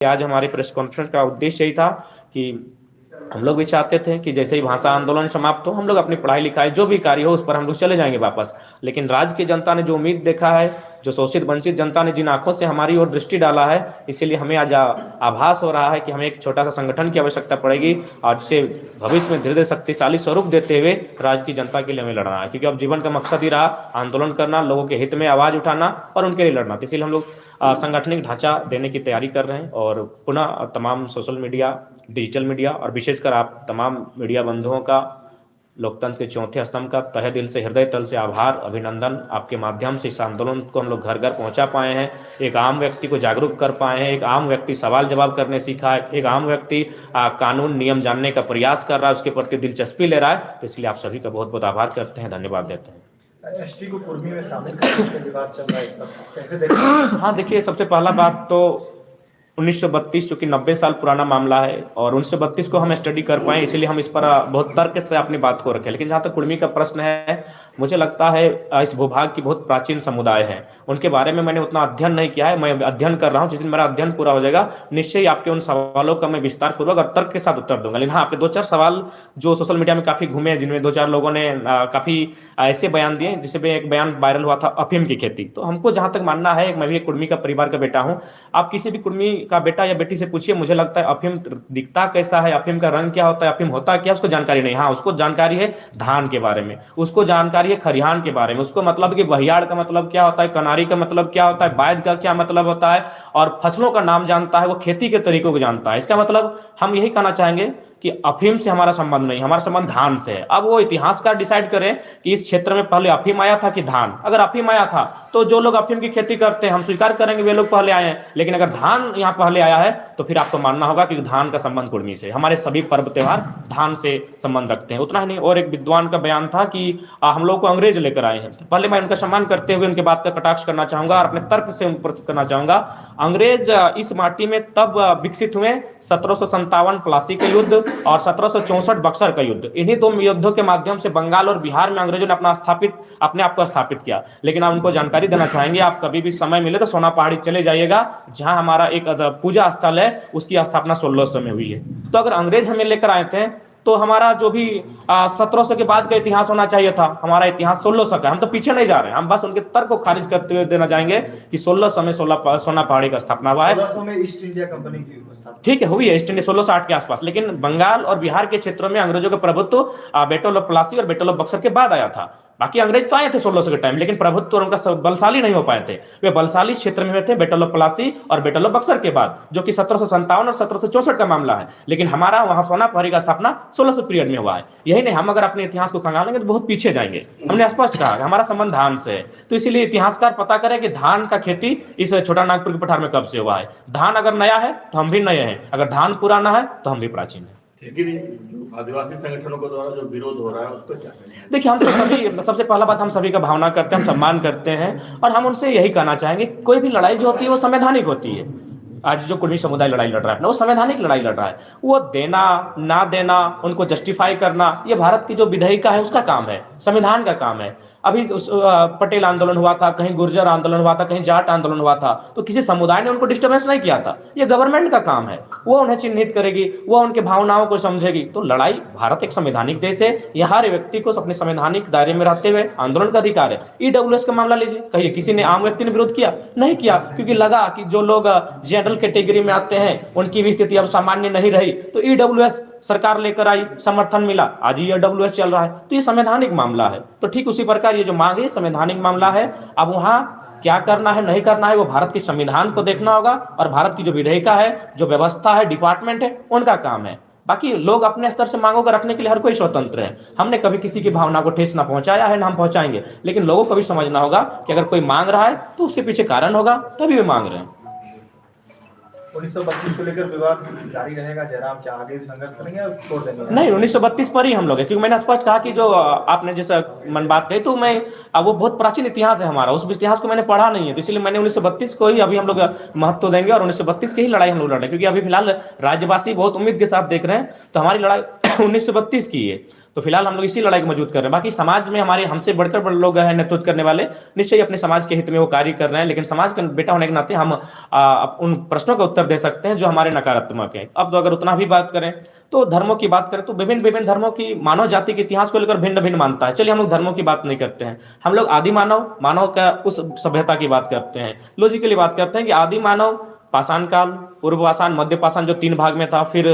आज हमारी press conference का उद्देश्य यही था कि हम लोग भी चाहते थे कि जैसे ही भाषा आंदोलन समाप्त हो हम लोग अपनी पढ़ाई लिखाई जो भी कार्य हो उस पर हम लोग चले जाएंगे वापस। लेकिन राज्य की जनता ने जो उम्मीद देखा है, जो शोषित वंचित जनता ने जिन आंखों से हमारी ओर दृष्टि डाला है, इसीलिए हमें आज आभास हो रहा है कि हमें एक छोटा सा संगठन की आवश्यकता पड़ेगी और जिसे भविष्य में धीरे धीरे शक्तिशाली स्वरूप देते हुए राज्य की जनता के लिए हमें लड़ना है। क्योंकि अब जीवन का मकसद ही रहा आंदोलन करना, लोगों के हित में आवाज उठाना और उनके लिए लड़ना। तो इसीलिए हम लोग सांगठनिक ढांचा देने की तैयारी कर रहे हैं और पुनः तमाम सोशल मीडिया, डिजिटल मीडिया और विशेषकर आप तमाम मीडिया बंधुओं का लोकतंत्र के चौथे स्तंभ का तहे दिल से, हृदय तल से आभार, अभिनंदन। आपके माध्यम से इस आंदोलन को हम लोग घर घर पहुंचा पाए हैं, एक आम व्यक्ति को जागरूक कर पाए हैं, एक आम व्यक्ति सवाल जवाब करने सीखा है, एक आम व्यक्ति कानून नियम जानने का प्रयास कर रहा है, उसके प्रति दिलचस्पी ले रहा है। तो इसलिए आप सभी का बहुत बहुत आभार करते हैं, धन्यवाद देते हैं। एसटी को कुर्मी में शामिल करने के विवाद चल रहा है, इसका कैसे देखते हैं? हाँ देखिए, सबसे पहला बात तो 1932 जो कि 90 साल पुराना मामला है और 1932 को हम स्टडी कर पाए, इसीलिए हम इस पर बहुत तर्क से अपनी बात को रखें। लेकिन जहाँ तक कुर्मी का प्रश्न है, मुझे लगता है इस भूभाग की बहुत प्राचीन समुदाय है, उनके बारे में मैंने उतना अध्ययन नहीं किया है। मैं अध्ययन कर रहा हूँ, जिस दिन मेरा अध्ययन पूरा हो जाएगा निश्चय ही आपके उन सवालों का मैं विस्तार पूर्वक और तर्क के साथ उत्तर दूंगा। लेकिन हाँ, आपके 2-4 सवाल जो सोशल मीडिया में काफ़ी घूमे, जिनमें 2-4 लोगों ने काफ़ी ऐसे बयान दिए, जिसमें एक बयान वायरल हुआ था अफीम की खेती। तो हमको जहाँ तक मानना है, मैं भी एक कुर्मी का परिवार का बेटा हूँ, आप किसी भी कुर्मी का बेटा या बेटी से पूछिए, मुझे लगता है अफीम दिखता कैसा है, अफीम का रंग क्या होता है, अफीम होता क्या, उसको जानकारी नहीं। हाँ, उसको जानकारी है धान के बारे में, उसको जानकारी है खरिहान के बारे में, उसको मतलब कि बहियाड़ का मतलब क्या होता है, कनारी का मतलब क्या होता है, बायद का क्या मतलब होता है, और फसलों का नाम जानता है, वो खेती के तरीकों को जानता है। इसका मतलब हम यही कहना चाहेंगे कि अफीम से हमारा संबंध नहीं, हमारा संबंध धान से है। अब वो इतिहासकार डिसाइड करें कि इस क्षेत्र में पहले अफीम आया था कि धान। अगर अफीम आया था तो जो लोग अफीम की खेती करते हैं हम स्वीकार करेंगे वे लोग पहले आए हैं, लेकिन अगर धान यहाँ पहले आया है तो फिर आपको मानना होगा कि धान का संबंध कुर्मी से। हमारे सभी पर्व त्योहार धान से संबंध रखते हैं। उतना ही नहीं, और एक विद्वान का बयान था कि हम लोग को अंग्रेज लेकर आए हैं। पहले मैं उनका सम्मान करते हुए उनके बात का कटाक्ष करना चाहूंगा और अपने तर्क से उन पर करना चाहूंगा। अंग्रेज इस माटी में तब विकसित हुए 1757 प्लासी का युद्ध और 1764 बक्सर का युद्ध। इन्हीं दो युद्धों के माध्यम से बंगाल और बिहार में अंग्रेजों ने अपने आप को स्थापित किया। लेकिन आप उनको जानकारी देना चाहेंगे, आप कभी भी समय मिले तो सोना पहाड़ी चले जाइएगा, जहां हमारा एक पूजा स्थल है, उसकी स्थापना 1600 में हुई है। तो अगर अंग्रेज हमें लेकर आए थे तो हमारा जो भी 1700 के बाद का इतिहास होना चाहिए था, हमारा इतिहास 1600 का। हम तो पीछे नहीं जा रहे हैं, हम बस उनके तर्क को खारिज करते हुए देना चाहेंगे कि 1600 में सोना पहाड़ी का स्थापना हुआ है। 1600 में ईस्ट इंडिया कंपनी की स्थापना, ठीक है, हुई है ईस्ट इंडिया 1608 के आसपास। लेकिन बंगाल और बिहार के क्षेत्रों में अंग्रेजों का प्रभुत्व बैटल ऑफ प्लासी और बैटल ऑफ बक्सर के बाद आया था। बाकी अंग्रेज तो आए थे 1600 के टाइम, लेकिन प्रभुत्व उनका बलशाली नहीं हो पाए थे। वे बलशाली क्षेत्र में थे बैटल ऑफ प्लासी और बैटल ऑफ बक्सर के बाद, जो कि 1757 और 1764 का मामला है। लेकिन हमारा वहां सोना पहाड़ी का स्थापना 1600 पीरियड में हुआ है। यही नहीं, हम अगर अपने इतिहास को खंगालेंगे तो बहुत पीछे जाएंगे। हमने स्पष्ट कहा हमारा संबंध धान से है, तो इसीलिए इतिहासकार पता करें कि धान का खेती इस छोटा नागपुर के पठार में कब से हुआ है। धान अगर नया है तो हम भी नए हैं, अगर धान पुराना है तो हम भी प्राचीन है। लेकिन आदिवासी संगठनों के द्वारा जो विरोध हो रहा है उस पर क्या कहेंगे? देखिए, हम तो सभी, सबसे पहला बात, हम सभी का भावना करते हैं, हम सम्मान करते हैं और हम उनसे यही कहना चाहेंगे, कोई भी लड़ाई जो होती है वो संवैधानिक होती है। आज जो कुर्मी समुदाय लड़ाई लड़ रहा है वो संवैधानिक लड़ाई लड़ रहा है। वो देना ना देना, उनको जस्टिफाई करना, ये भारत की जो विधायिका है उसका काम है, संविधान का काम है। अभी पटेल आंदोलन हुआ था, कहीं गुर्जर आंदोलन हुआ था, कहीं जाट आंदोलन हुआ था, तो किसी समुदाय ने उनको डिस्टर्बेंस नहीं किया था। ये गवर्नमेंट का काम है, वो उन्हें चिन्हित करेगी, वो उनके भावनाओं को समझेगी। तो लड़ाई, भारत एक संवैधानिक देश है, यहाँ हर व्यक्ति को अपने संवैधानिक दायरे में रहते हुए आंदोलन का अधिकार है। ईडब्ल्यूएस का मामला लीजिए, कहिए किसी ने, आम व्यक्ति ने विरोध किया? नहीं किया, क्योंकि लगा कि जो लोग जनरल कैटेगरी में आते हैं उनकी भी स्थिति अब सामान्य नहीं रही, तो ईडब्ल्यूएस सरकार लेकर आई, समर्थन मिला, आज ईडब्ल्यूएस चल रहा है। तो ये संवैधानिक मामला है। तो ठीक उसी प्रकार ये जो मांग है संवैधानिक मामला है। अब वहां क्या करना है नहीं करना है वो भारत के संविधान को देखना होगा और भारत की जो विधायिका है, जो व्यवस्था है, डिपार्टमेंट है, उनका काम है। बाकी लोग अपने स्तर से मांगों को रखने के लिए हर कोई स्वतंत्र है। हमने कभी किसी की भावना को ठेस ना पहुंचाया है, ना हम पहुंचाएंगे। लेकिन लोगों को भी समझना होगा कि अगर कोई मांग रहा है तो उसके पीछे कारण होगा, तभी वे मांग रहे हैं। 1932 को लेकर विवाद जारी रहेगा, जयराम क्या आगे भी संघर्ष करेंगे और छोड़ देंगे? नहीं, 1932 पर ही हम लोग है, क्योंकि मैंने स्पष्ट कहा कि जो आपने जैसा मन बात कही, तो मैं वो बहुत प्राचीन इतिहास है हमारा, उस इतिहास को मैंने पढ़ा नहीं है, तो इसलिए मैंने 1932 को ही अभी हम लोग महत्व देंगे और 1932 की ही लड़ाई हम लोग लड़ रहे हैं। क्योंकि अभी फिलहाल राज्यवासी बहुत उम्मीद के साथ देख रहे हैं, तो हमारी लड़ाई 1932 की है। तो फिलहाल हम लोग इसी लड़ाई को मजबूत कर रहे हैं। बाकी समाज में हमारे हमसे बढ़कर बड़े लोग हैं नेतृत्व करने वाले, निश्चय ही अपने समाज के हित में वो कार्य कर रहे हैं, लेकिन समाज का बेटा होने के नाते हम उन प्रश्नों का उत्तर दे सकते हैं जो हमारे नकारात्मक है। अब तो अगर उतना भी बात करें तो धर्मों की बात करें तो विभिन्न विभिन्न धर्मों की मानव जाति के इतिहास को लेकर भिन्न भिन्न मानता है। चलिए हम लोग धर्मों की बात नहीं करते हैं, हम लोग आदि मानव मानव का उस सभ्यता की बात करते हैं, लॉजिकली बात करते हैं कि आदि मानव पाषाण काल, पूर्व पाषाण, मध्य पाषाण जो 3 भाग में था, फिर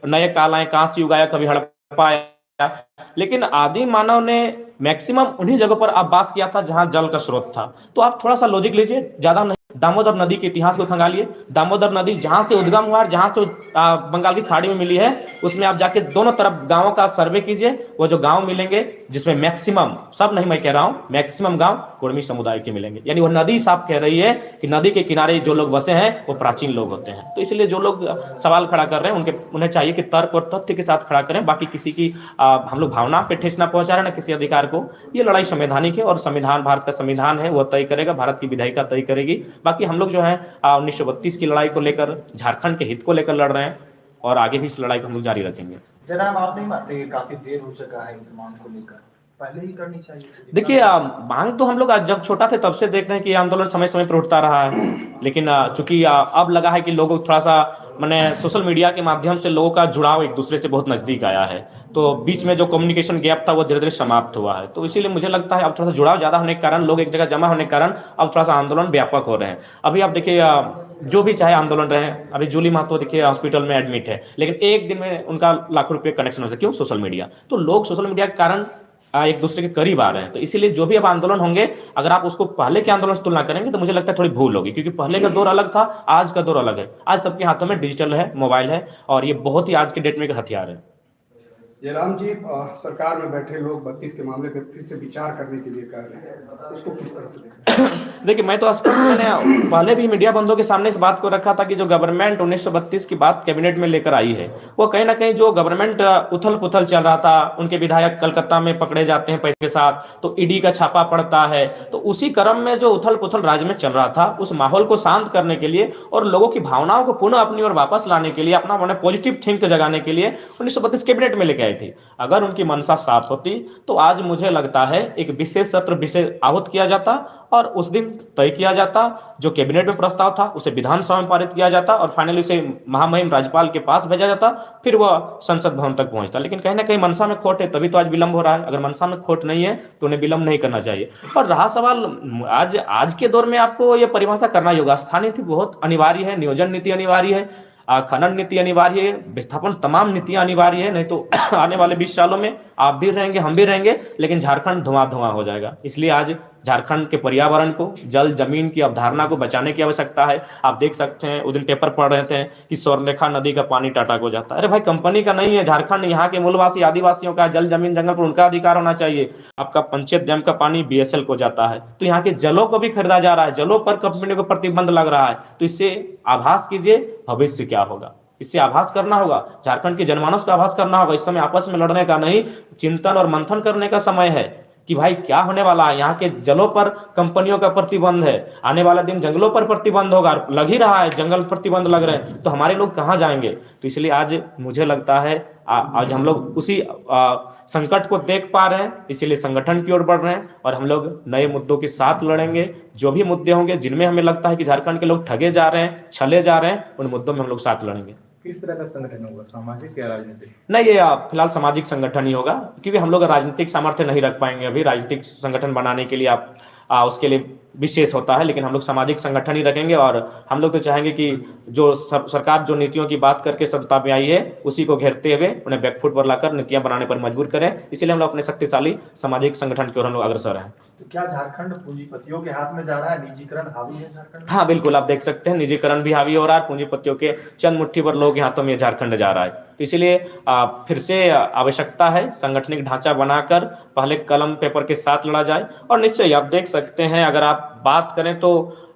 नए काल आए, कांस्य युग आया, कभी हड़प्पा आया, लेकिन आदि मानव ने मैक्सिमम उन्हीं जगहों पर वास किया था जहां जल का स्रोत था। तो आप थोड़ा सा लॉजिक लीजिए, ज्यादा नहीं, दामोदर नदी के इतिहास को खंगालिए। दामोदर नदी जहां से उद्गम हुआ है, जहां से बंगाल की खाड़ी में मिली है, उसमें आप जाके दोनों तरफ गांवों का सर्वे कीजिए। वो जो गांव मिलेंगे जिसमें मैक्सिमम, सब नहीं मैं कह रहा हूं, मैक्सिमम गांव कुर्मी समुदाय के मिलेंगे। यानी वो नदी साफ कह रही है कि नदी के किनारे जो लोग बसे हैं वो प्राचीन लोग होते हैं। तो इसलिए जो लोग सवाल खड़ा कर रहे हैं उन्हें चाहिए कि तर्क और तथ्य के साथ खड़ा करें। बाकी किसी की हम लोग भावना पे ठेस ना पहुंचा रहे, ना किसी अधिकार को। ये लड़ाई संवैधानिक है और संविधान, भारत का संविधान है, वो तय करेगा, भारत की विधायिका तय करेगी। बाकी हम लोग जो है 1932 की लड़ाई को लेकर, झारखंड के हित को लेकर लड़ रहे हैं और आगे भी इस लड़ाई को हम लोग जारी रखेंगे। जनाब, आप नहीं मानते कि काफी देर हो चुका है इस मांग को लेकर, पहले ही करनी चाहिए? देखिए मांग तो हम लोग जब छोटा थे तब से देख रहे हैं कि आंदोलन समय समय पर उठता रहा है, लेकिन चूंकि अब लगा है कि लोगों थोड़ा सा मैंने सोशल मीडिया के माध्यम से लोगों का जुड़ाव एक दूसरे से बहुत नजदीक आया है, तो बीच में जो कम्युनिकेशन गैप था वो धीरे धीरे समाप्त हुआ है। तो इसीलिए मुझे लगता है अब थोड़ा सा जुड़ाव ज़्यादा होने के कारण, लोग एक जगह जमा होने के कारण अब थोड़ा सा आंदोलन व्यापक हो रहे हैं। अभी आप देखिए जो भी चाहे आंदोलन रहे, अभी जूली महतो देखिए हॉस्पिटल में एडमिट है, लेकिन एक दिन में उनका लाखों रुपये कनेक्शन होता है। क्यों? Social media. तो लोग सोशल मीडिया के कारण एक दूसरे के करीब आ रहे हैं। तो इसीलिए जो भी अब आंदोलन होंगे, अगर आप उसको पहले के आंदोलन से तुलना करेंगे तो मुझे लगता है थोड़ी भूल होगी, क्योंकि पहले का दौर अलग था, आज का दौर अलग है। आज सबके हाथों में डिजिटल है, मोबाइल है, और ये बहुत ही आज के डेट में एक हथियार है। जयराम जी, सरकार में बैठे लोग 32 के मामले पर फिर से विचार करने के लिए कह रहे हैं, उसको किस तरह से देख रहे हैं? देखिए, मैं तो मैंने पहले भी मीडिया बंधुओं के सामने इस बात को रखा था कि जो गवर्नमेंट 1932 की बात कैबिनेट में लेकर आई है, वो कहीं ना कहीं जो गवर्नमेंट उथल पुथल चल रहा था, उनके विधायक कलकत्ता में पकड़े जाते हैं पैसे के साथ, तो ईडी का छापा पड़ता है, तो उसी क्रम में जो उथल पुथल राज्य में चल रहा था, उस माहौल को शांत करने के लिए और लोगों की भावनाओं को पुनः अपनी ओर वापस लाने के लिए, अपना मैंने पॉजिटिव थिंक जगाने के लिए 1932 कैबिनेट में लेके आई थी। अगर उनकी मनसा साफ होती तो आज मुझे लगता है एक विशेष सत्र विशेष आहूत किया जाता और उस दिन तय किया जाता, जो कैबिनेट में प्रस्ताव था उसे विधानसभा में पारित किया जाता और फाइनली उसे महामहिम राज्यपाल के पास भेजा जाता, फिर वह संसद भवन तक पहुंचता। लेकिन कहीं ना कहीं मनसा में खोट है, तभी तो आज विलंब हो रहा है। अगर मनसा में खोट नहीं है तो उन्हें विलंब नहीं करना चाहिए। और रहा सवाल, आज के दौर में आपको यह परिभाषा करना होगा, स्थानीय नीति बहुत अनिवार्य है, नियोजन नीति अनिवार्य है, खनन नीति अनिवार्य है, विस्थापन तमाम नीतियां अनिवार्य है, नहीं तो आने वाले 20 सालों में आप भी रहेंगे, हम भी रहेंगे, लेकिन झारखंड धुआं धुआं हो जाएगा। इसलिए आज झारखंड के पर्यावरण को, जल जमीन की अवधारणा को बचाने की आवश्यकता है। आप देख सकते हैं, उस दिन पेपर पढ़ रहे थे कि स्वर्णरेखा नदी का पानी टाटा को जाता है। अरे भाई, कंपनी का नहीं है, झारखंड यहाँ के मूलवासी आदिवासियों का, जल जमीन जंगल पर उनका अधिकार होना चाहिए। आपका पंचायत डैम का पानी बीएसएल को जाता है, तो यहाँ के जलों को भी खरीदा जा रहा है, जलों पर कंपनी को प्रतिबंध लग रहा है। तो इससे आभास कीजिए भविष्य क्या होगा, इससे आभास करना होगा, झारखंड के जनमानस को आभास करना होगा। इस समय आपस में लड़ने का नहीं, चिंतन और मंथन करने का समय है कि भाई क्या होने वाला है। यहाँ के जलों पर कंपनियों का प्रतिबंध है, आने वाला दिन जंगलों पर प्रतिबंध होगा, लग ही रहा है, जंगल प्रतिबंध लग रहे हैं, तो हमारे लोग कहाँ जाएंगे। तो इसलिए आज मुझे लगता है आज हम लोग उसी संकट को देख पा रहे हैं, इसीलिए संगठन की ओर बढ़ रहे हैं और हम लोग नए मुद्दों के साथ लड़ेंगे। जो भी मुद्दे होंगे जिनमें हमें लगता है कि झारखंड के लोग ठगे जा रहे हैं, छले जा रहे हैं, उन मुद्दों में हम लोग साथ लड़ेंगे। किस तरह का संगठन होगा, सामाजिक या राजनीतिक? नहीं, ये फिलहाल सामाजिक संगठन ही होगा, क्योंकि हम लोग राजनीतिक सामर्थ्य नहीं रख पाएंगे अभी। राजनीतिक संगठन बनाने के लिए आप उसके लिए विशेष होता है, लेकिन हम लोग सामाजिक संगठन ही रखेंगे। और हम लोग तो चाहेंगे कि जो सरकार जो नीतियों की बात करके सत्ता में आई है, उसी को घेरते हुए उन्हें बैकफुट पर लाकर नीतियां बनाने पर मजबूर करें। इसीलिए हम लोग अपने शक्तिशाली सामाजिक संगठन की ओर हम लोग अग्रसर हैं। तो क्या झारखंड पूंजीपतियों के हाथ में जा रहा है, निजीकरण हावी है झारखंड में? हाँ बिल्कुल, आप देख सकते हैं निजीकरण भी हावी हो रहा है, पूंजीपतियों के चंद मुट्ठी पर लोग के हाथों में झारखंड जा रहा है। तो इसीलिए फिर से आवश्यकता है सांगठनिक ढांचा बनाकर पहले कलम पेपर के साथ लड़ा जाए। और निश्चय आप देख सकते हैं, अगर आप बात करें तो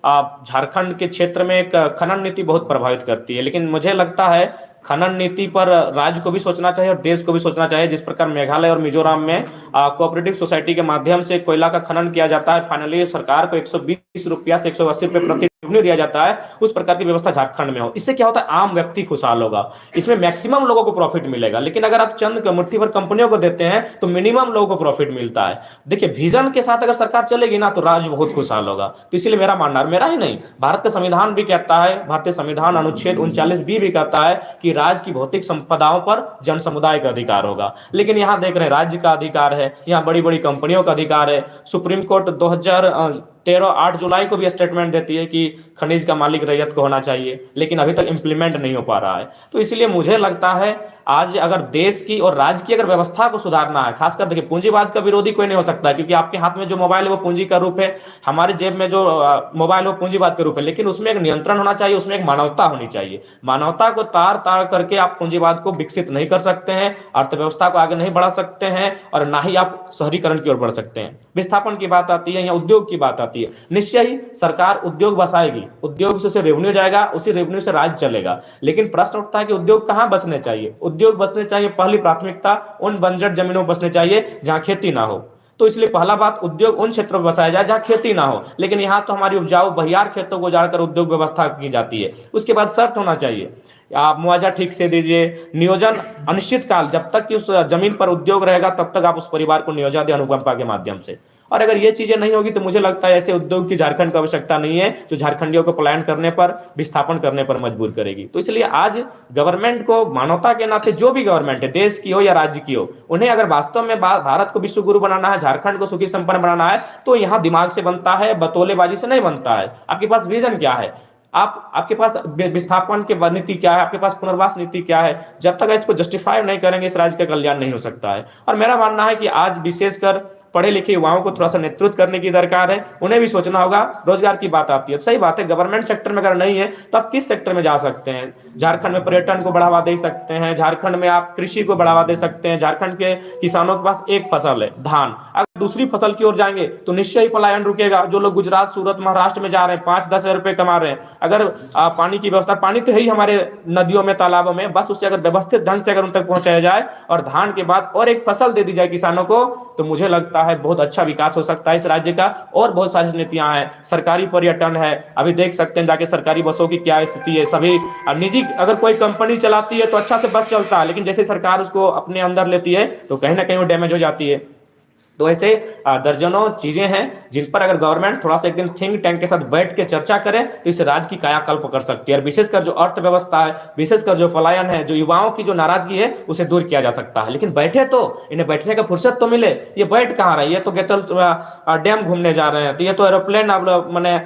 झारखंड के क्षेत्र में एक खनन नीति बहुत प्रभावित करती है, लेकिन मुझे लगता है खनन नीति पर राज्य को भी सोचना चाहिए और देश को भी सोचना चाहिए। जिस प्रकार मेघालय और मिजोरम में कोऑपरेटिव सोसाइटी के माध्यम से कोयला का खनन किया जाता है, फाइनली सरकार को 120 रुपया से 180 रुपये प्रति रेवेन्यू दिया जाता है, उस प्रकार की व्यवस्था झारखंड में हो। इससे क्या होता है, आम व्यक्ति खुशहाल होगा, इसमें मैक्सिमम लोगों को प्रॉफिट मिलेगा। लेकिन अगर आप चंद मुट्ठी भर कंपनियों को देते हैं तो मिनिमम लोगों को प्रॉफिट मिलता है। देखिए, विजन के साथ अगर सरकार चलेगी ना तो राज्य बहुत खुशहाल होगा। तो इसलिए मेरा मानना, मेरा ही नहीं, भारत का संविधान भी कहता है, भारतीय संविधान अनुच्छेद 39B भी कहता है कि राज्य की भौतिक संपदाओं पर जन समुदाय का अधिकार होगा। लेकिन यहाँ देख रहे हैं राज्य का अधिकार है, यहाँ बड़ी बड़ी कंपनियों का अधिकार है। सुप्रीम कोर्ट 2013 8 जुलाई को भी स्टेटमेंट देती है कि खनिज का मालिक रैयत को होना चाहिए, लेकिन अभी तक इंप्लीमेंट नहीं हो पा रहा है। तो इसलिए मुझे लगता है आज अगर देश की और राज्य की अगर व्यवस्था को सुधारना है, खासकर देखिए पूंजीवाद का विरोधी कोई नहीं हो सकता है, क्योंकि आपके हाथ में जो मोबाइल है वो पूंजी का रूप है, हमारी जेब में जो मोबाइल वो पूंजीवाद का रूप है। लेकिन उसमें एक नियंत्रण होना चाहिए, उसमें एक मानवता होनी चाहिए। मानवता को तार तार करके आप पूंजीवाद को विकसित नहीं कर सकते हैं, अर्थव्यवस्था को आगे नहीं बढ़ा सकते हैं, और ना ही आप शहरीकरण की ओर बढ़ सकते हैं। विस्थापन की बात आती है या उद्योग की बात आती है, निश्चय ही सरकार उद्योग बसाएगी, उद्योग से रेवेन्यू जाएगा, उसी रेवेन्यू से राज्य चलेगा। लेकिन प्रश्न उठता है कि उद्योग कहां बसने चाहिए? उद्योग बसने चाहिए, पहली प्राथमिकता उन बंजर जमीनों पर बसने चाहिए जहां खेती ना हो। तो इसलिए पहला बात, उद्योग उन क्षेत्रों में बसाया जाए जहां खेती ना हो। लेकिन यहां तो हमारी उपजाऊ बहियार खेतों को उजाड़ कर उद्योग व्यवस्था की जाती है। उसके बाद शर्त होना चाहिए, आप मुआवजा ठीक से दीजिए, नियोजन अनिश्चित काल, जब तक कि उस जमीन पर उद्योग रहेगा तब तक आप उस परिवार को नियोजन दें अनुकंपा के माध्यम से। और अगर ये चीजें नहीं होगी तो मुझे लगता है ऐसे उद्योग की झारखंड को आवश्यकता नहीं है जो झारखंडियों को पलायन करने पर, विस्थापन करने पर मजबूर करेगी। तो इसलिए आज गवर्नमेंट को मानवता के नाते, जो भी गवर्नमेंट है, देश की हो या राज्य की हो, उन्हें अगर वास्तव में भारत को विश्व गुरु बनाना है, झारखंड को सुखी संपन्न बनाना है, तो यहाँ दिमाग से बनता है, बतौलेबाजी से नहीं बनता है। आपके पास विजन क्या है, आपके पास विस्थापन की नीति क्या है, आपके पास पुनर्वास नीति क्या है? जब तक इसको जस्टिफाई नहीं करेंगे इस राज्य का कल्याण नहीं हो सकता है। और मेरा मानना है कि आज विशेषकर पढ़े लिखे युवाओं को थोड़ा सा नेतृत्व करने की दरकार है, उन्हें भी सोचना होगा। रोजगार की बात आती है, सही बात है, गवर्नमेंट सेक्टर में अगर नहीं है तो आप किस सेक्टर में जा सकते हैं? झारखंड में पर्यटन को बढ़ावा दे सकते हैं, झारखंड में आप कृषि को बढ़ावा दे सकते हैं। झारखंड के किसानों के पास एक फसल है, धान। अगर दूसरी फसल की ओर जाएंगे तो निश्चय ही पलायन रुकेगा। जो लोग गुजरात, सूरत, महाराष्ट्र में जा रहे हैं, 5-10 हजार रुपए कमा रहे हैं, अगर पानी की व्यवस्था, पानी तो है ही हमारे नदियों में, तालाबों में, बस उसे अगर व्यवस्थित ढंग से अगर उन तक पहुंचाया जाए और धान के बाद और एक फसल दे दी जाए किसानों को, तो मुझे लगता है बहुत अच्छा विकास हो सकता है इस राज्य का। और बहुत सारी नीतियां हैं, सरकारी पर्यटन है, अभी देख सकते हैं जाके सरकारी बसों की क्या स्थिति है। सभी निजी, अगर कोई कंपनी चलाती है तो अच्छा से बस चलता है, लेकिन जैसे सरकार उसको अपने अंदर लेती है तो कहीं ना कहीं वो डैमेज हो जाती है। तो ऐसे दर्जनों चीजें हैं जिन पर अगर गवर्नमेंट थोड़ा सा एक दिन थिंक टैंक के साथ बैठ के चर्चा करे तो इस राज्य की कायाकल्प कर सकती है। और विशेषकर जो अर्थव्यवस्था है, विशेषकर जो पलायन है, जो युवाओं की जो नाराजगी है, उसे दूर किया जा सकता है। लेकिन बैठे तो इन्हें बैठने का फुर्सत तो मिले। ये बैठ कहाँ रहे? ये तो गेतल डैम घूमने जा रहे हैं, तो ये तो एरोप्लेन अब मैंने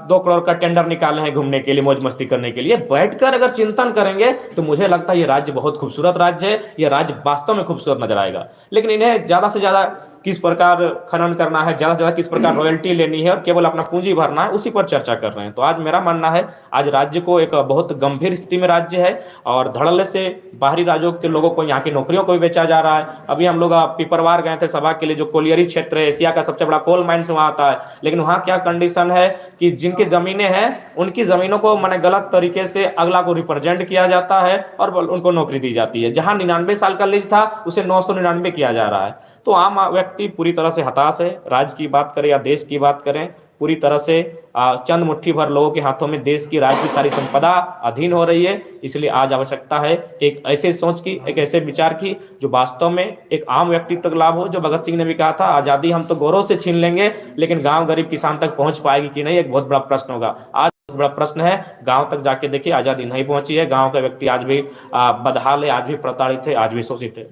2 करोड़ का टेंडर निकाले हैं घूमने के लिए, मौज मस्ती करने के लिए। बैठकर अगर चिंतन करेंगे तो मुझे लगता है ये राज्य बहुत खूबसूरत राज्य है, ये राज्य वास्तव में खूबसूरत नजर आएगा। लेकिन इन्हें ज्यादा से ज्यादा किस प्रकार खनन करना है, ज्यादा से ज्यादा किस प्रकार रॉयल्टी लेनी है और केवल अपना पूंजी भरना है, उसी पर चर्चा कर रहे हैं। तो आज मेरा मानना है आज राज्य को एक बहुत गंभीर स्थिति में राज्य है और धड़ल्ले से बाहरी राज्यों के लोगों को, यहाँ की नौकरियों को भी बेचा जा रहा है। अभी हम लोग पिपरवार गए थे सभा के लिए, जो कोलियरी क्षेत्र है, एशिया का सबसे बड़ा कोल माइंस वहाँ आता है। लेकिन वहाँ क्या कंडीशन है कि जिनकी जमीनें हैं उनकी जमीनों को मैंने गलत तरीके से अगला को रिप्रेजेंट किया जाता है और उनको नौकरी दी जाती है। जहां 99 साल का लीज था उसे 999 किया जा रहा है। तो आम व्यक्ति पूरी तरह से हताश है। राज्य की बात करें या देश की बात करें, पूरी तरह से चंद मुट्ठी भर लोगों के हाथों में देश की राज्य की सारी संपदा अधीन हो रही है। इसलिए आज आवश्यकता है एक ऐसे सोच की, एक ऐसे विचार की जो वास्तव में एक आम व्यक्ति तक लाभ हो। जो भगत सिंह ने भी कहा था, आजादी हम तो गौरव से छीन लेंगे, लेकिन गांव गरीब किसान तक पहुंच पाएगी कि नहीं, एक बहुत बड़ा प्रश्न होगा। आज बड़ा प्रश्न है, गांव तक जाके देखिए आजादी नहीं पहुंची है। गांव का व्यक्ति आज भी बदहाल है, आज भी प्रताड़ित है, आज भी शोषित है।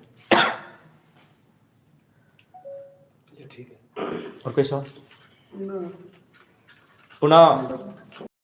और कोई सवाल? पुनः